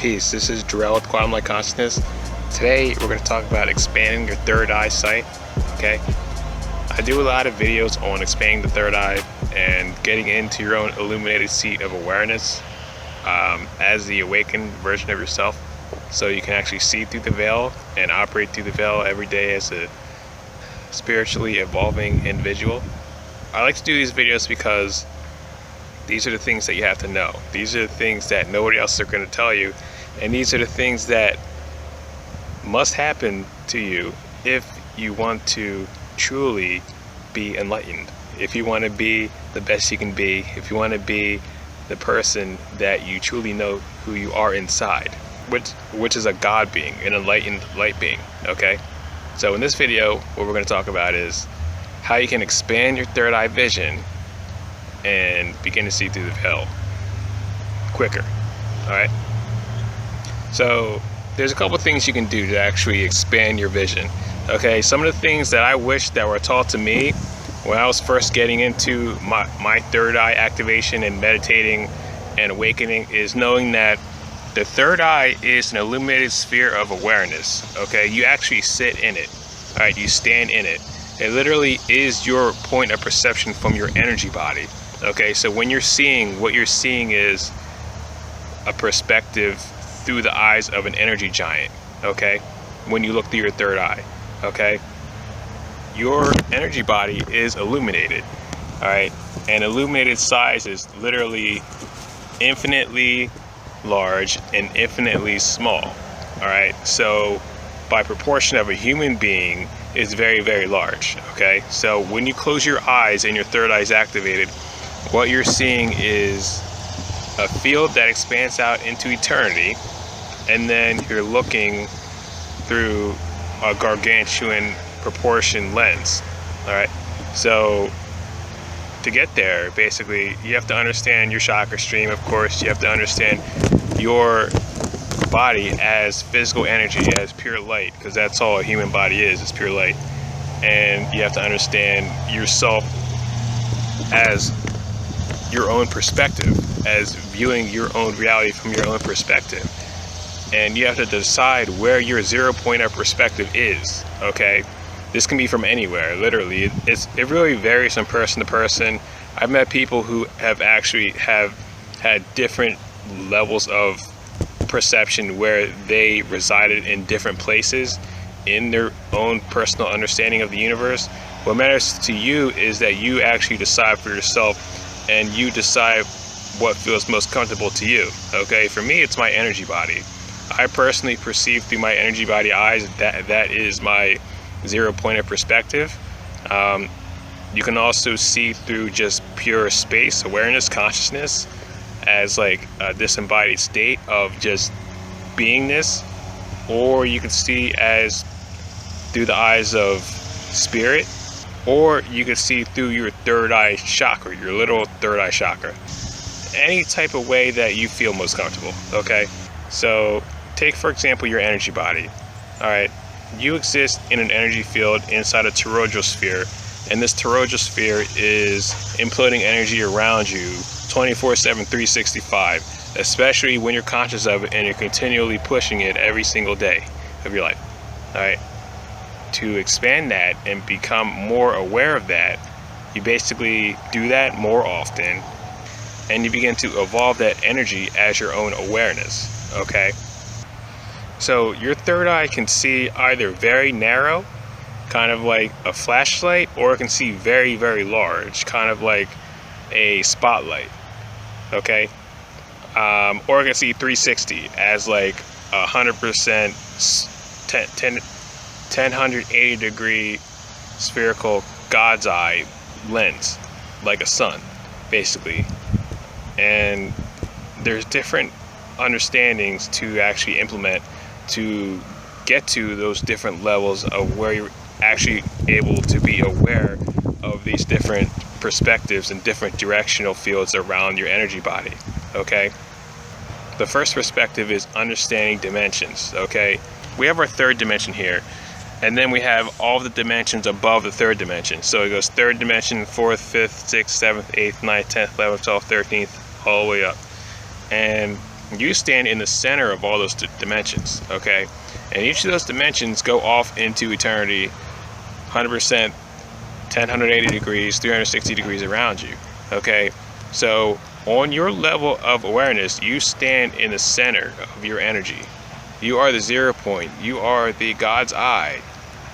Peace, this is Jarrell with Quantum Light Consciousness. Today we're going to talk about expanding your third eye sight. Okay, I do a lot of videos on expanding the third eye and getting into your own illuminated seat of awareness as the awakened version of yourself, so you can actually see through the veil and operate through the veil every day as a spiritually evolving individual. I like to do these videos because these are the things that you have to know. These are the things that nobody else is going to tell you, and these are the things that must happen to you if you want to truly be enlightened, if you want to be the best you can be, if you want to be the person that you truly know who you are inside, which is a God being, an enlightened light being. Okay, so in this video what we're going to talk about is how you can expand your third eye vision and begin to see through the veil quicker. Alright, so there's a couple things you can do to actually expand your vision. Okay, some of the things that I wish that were taught to me when I was first getting into my third eye activation and meditating and awakening is knowing that the third eye is an illuminated sphere of awareness. Okay, you actually sit in it. Alright, you stand in it. It literally is your point of perception from your energy body. Okay, so when you're seeing, what you're seeing is a perspective through the eyes of an energy giant. Okay, when you look through your third eye. Okay, your energy body is illuminated. All right, and illuminated size is literally infinitely large and infinitely small. All right, so by proportion of a human being is very, very large. Okay, so when you close your eyes and your third eye is activated, what you're seeing is a field that expands out into eternity, and then you're looking through a gargantuan proportion lens. All right, so to get there, basically you have to understand your chakra stream. Of course, you have to understand your body as physical energy, as pure light, because that's all a human body is pure light. And you have to understand yourself as your own perspective, as viewing your own reality from your own perspective. And you have to decide where your 0 point of perspective is. Okay, this can be from anywhere, literally. It really varies from person to person. I've met people who have actually had different levels of perception where they resided in different places in their own personal understanding of the universe. What matters to you is that you actually decide for yourself, and you decide what feels most comfortable to you. Okay, for me it's my energy body. I personally perceive through my energy body eyes. That is my 0 point of perspective. You can also see through just pure space awareness, consciousness, as like a disembodied state of just beingness, or you can see as through the eyes of spirit, or you can see through your third eye chakra, your literal third eye chakra. Any type of way that you feel most comfortable. Okay, so take for example your energy body. All right, you exist in an energy field inside a toroidal sphere, and this toroidal sphere is imploding energy around you 24/7, 365, especially when you're conscious of it and you're continually pushing it every single day of your life. All right, to expand that and become more aware of that, you basically do that more often, and you begin to evolve that energy as your own awareness. Okay, so your third eye can see either very narrow, kind of like a flashlight, or it can see very, very large, kind of like a spotlight. Okay, or it can see 360 as like 100% 1080 degree spherical God's eye lens, like a sun basically. And there's different understandings to actually implement to get to those different levels of where you're actually able to be aware of these different perspectives and different directional fields around your energy body. Okay, the first perspective is understanding dimensions. Okay, we have our third dimension here, and then we have all the dimensions above the third dimension. So it goes third dimension, fourth, fifth, sixth, seventh, eighth, ninth, 10th, 11th, 12th, 13th, all the way up. And You stand in the center of all those dimensions, okay? And each of those dimensions go off into eternity 100%, 180 degrees, 360 degrees around you, okay? So on your level of awareness, you stand in the center of your energy. You are the 0 point. You are the God's eye,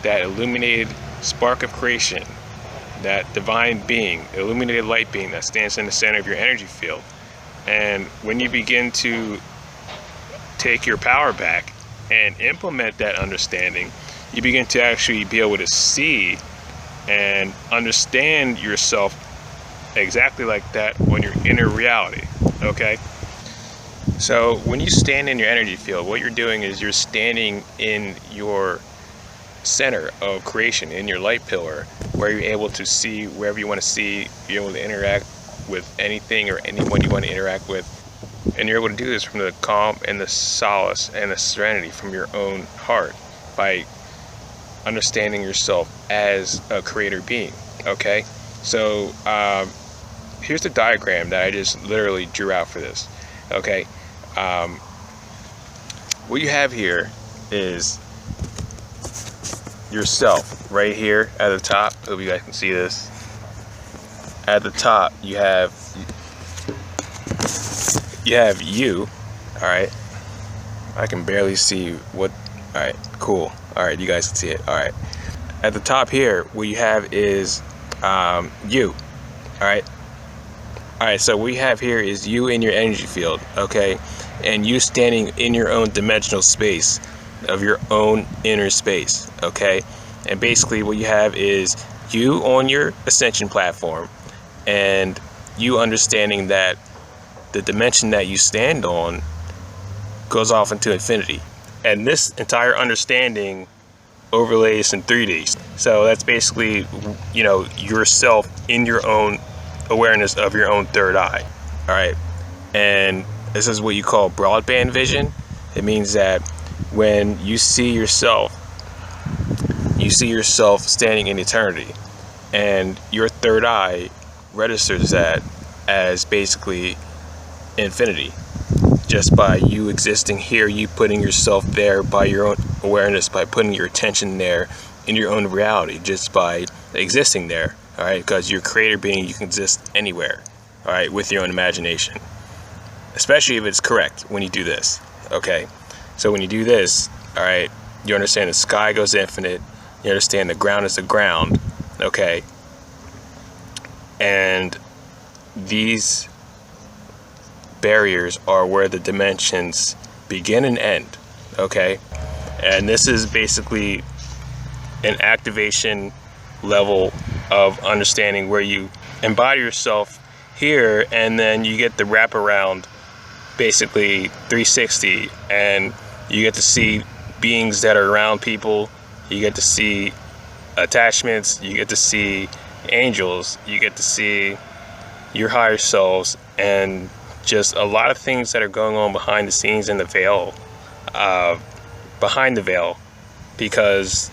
that illuminated spark of creation, that divine being, illuminated light being that stands in the center of your energy field. And when you begin to take your power back and implement that understanding, you begin to actually be able to see and understand yourself exactly like that on your inner reality, okay? So when you stand in your energy field, what you're doing is you're standing in your center of creation, in your light pillar, where you're able to see wherever you want to see, you're able to interact with anything or anyone you want to interact with, and you're able to do this from the calm and the solace and the serenity from your own heart by understanding yourself as a creator being, okay? So here's the diagram that I just literally drew out for this, okay? What you have here is yourself right here at the top. Hope you guys can see this. At the top you have you. All right, I can barely see what. All right, cool. All right, you guys can see it. All right, at the top here, what you have is you. All right, so what we have here is you in your energy field, okay, and you standing in your own dimensional space of your own inner space, okay? And basically what you have is you on your ascension platform, and you understanding that the dimension that you stand on goes off into infinity. And this entire understanding overlays in 3D. So that's basically, you know, yourself in your own awareness of your own third eye, all right? And this is what you call broadband vision. It means that when you see yourself standing in eternity, and your third eye registers that as basically infinity, just by you existing here, you putting yourself there by your own awareness, by putting your attention there in your own reality, just by existing there, all right? Because you're a creator being, you can exist anywhere, all right, with your own imagination, especially if it's correct when you do this, okay? So when you do this, all right, you understand the sky goes infinite, you understand the ground is the ground, okay? And these barriers are where the dimensions begin and end, okay? And this is basically an activation level of understanding where you embody yourself here, and then you get the wraparound, basically 360, and you get to see beings that are around people, you get to see attachments, you get to see angels, you get to see your higher selves, and just a lot of things that are going on behind the scenes in the veil, behind the veil, because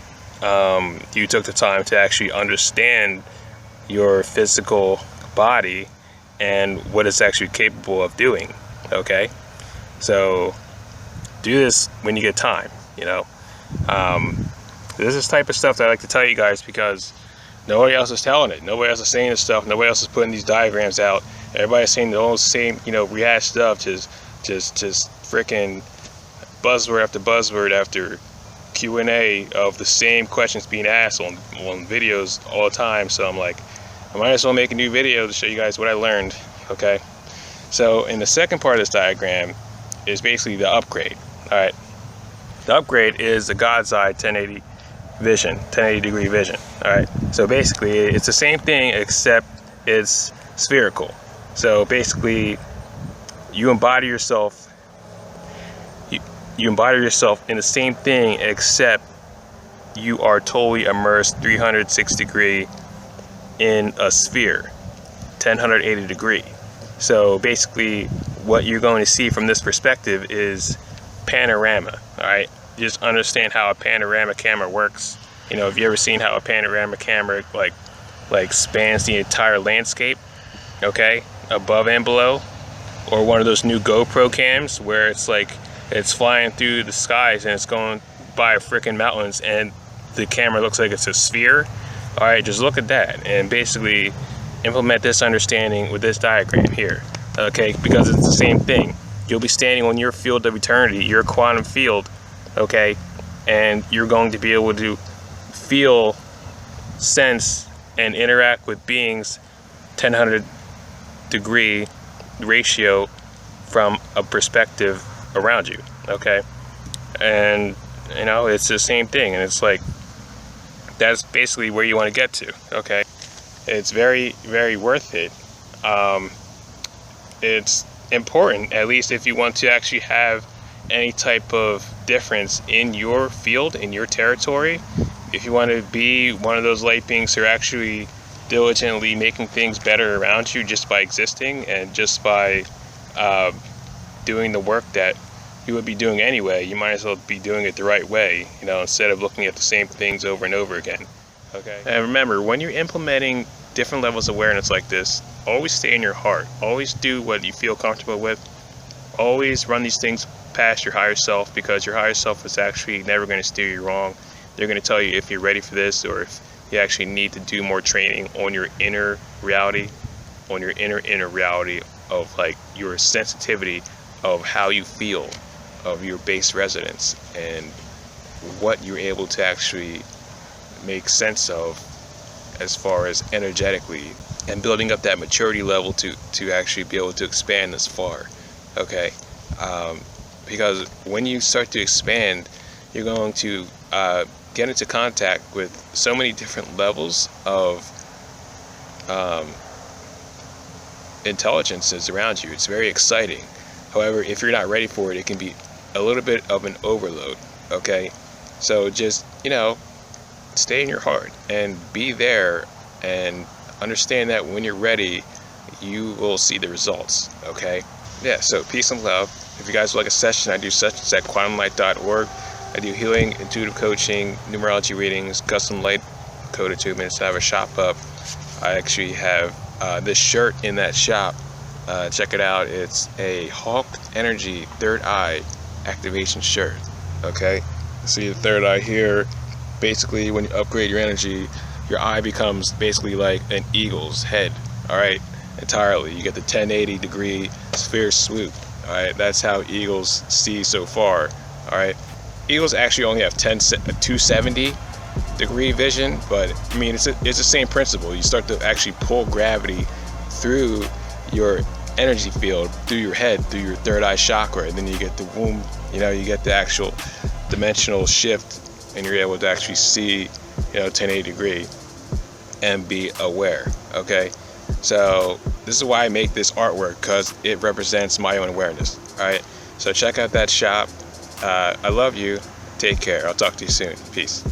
you took the time to actually understand your physical body and what it's actually capable of doing, okay? So do this when you get time, you know. This is the type of stuff that I like to tell you guys because nobody else is telling it. Nobody else is saying this stuff. Nobody else is putting these diagrams out. Everybody's saying the old same, you know, rehashed stuff, just freaking buzzword after buzzword after Q&A of the same questions being asked on videos all the time. So I'm like, I might as well make a new video to show you guys what I learned, okay? So in the second part of this diagram is basically the upgrade, all right? The upgrade is the God's eye 1080 vision, 1080 degree vision, all right? So basically it's the same thing except it's spherical. So basically you embody yourself, you embody yourself in the same thing except you are totally immersed 360 degree in a sphere, 1080 degree. So basically what you're going to see from this perspective is panorama, all right? Just understand how a panorama camera works. You know, have you ever seen how a panorama camera like spans the entire landscape, okay, above and below? or one of those new GoPro cams where it's like it's flying through the skies and it's going by freaking mountains and the camera looks like it's a sphere. All right, just look at that and basically implement this understanding with this diagram here, okay? Because it's the same thing. You'll be standing on your field of eternity, your quantum field, okay? And you're going to be able to feel, sense, and interact with beings 1000 degree ratio from a perspective around you, okay? And you know, it's the same thing, and it's like that's basically where you want to get to, okay? It's very, very worth it. It's important, at least if you want to actually have any type of difference in your field, in your territory. If you want to be one of those light beings who are actually diligently making things better around you just by existing and just by doing the work that you would be doing anyway, you might as well be doing it the right way, you know, instead of looking at the same things over and over again, okay? And remember, when you're implementing different levels of awareness like this, always stay in your heart. Always do what you feel comfortable with. Always run these things past your higher self, because your higher self is actually never going to steer you wrong. They're going to tell you if you're ready for this, or if you actually need to do more training on your inner reality, on your inner reality of like your sensitivity of how you feel, of your base resonance, and what you're able to actually make sense of as far as energetically, and building up that maturity level to actually be able to expand this far, okay? Because when you start to expand, you're going to get into contact with so many different levels of intelligences around you. It's very exciting. However, if you're not ready for it, it can be a little bit of an overload, okay? So just, you know, stay in your heart and be there, and understand that when you're ready, you will see the results, okay? Yeah, so peace and love. If you guys would like a session, I do sessions at quantumlight.org. I do healing, intuitive coaching, numerology readings, custom light code attunements. I have a shop up. I actually have this shirt in that shop. Check it out. It's a Hawk Energy Third Eye activation shirt, okay? See the third eye here. Basically, when you upgrade your energy, your eye becomes basically like an eagle's head, all right? Entirely. You get the 1080 degree sphere swoop, all right? That's how eagles see so far, all right? Eagles actually only have 270 degree vision, but I mean, it's the same principle. You start to actually pull gravity through your energy field, through your head, through your third eye chakra, and then you get the womb, you know, you get the actual dimensional shift, and you're able to actually see, you know, 1080 degree and be aware, okay? So this is why I make this artwork, because it represents my own awareness, all right? So check out that shop. I love you. Take care. I'll talk to you soon. Peace.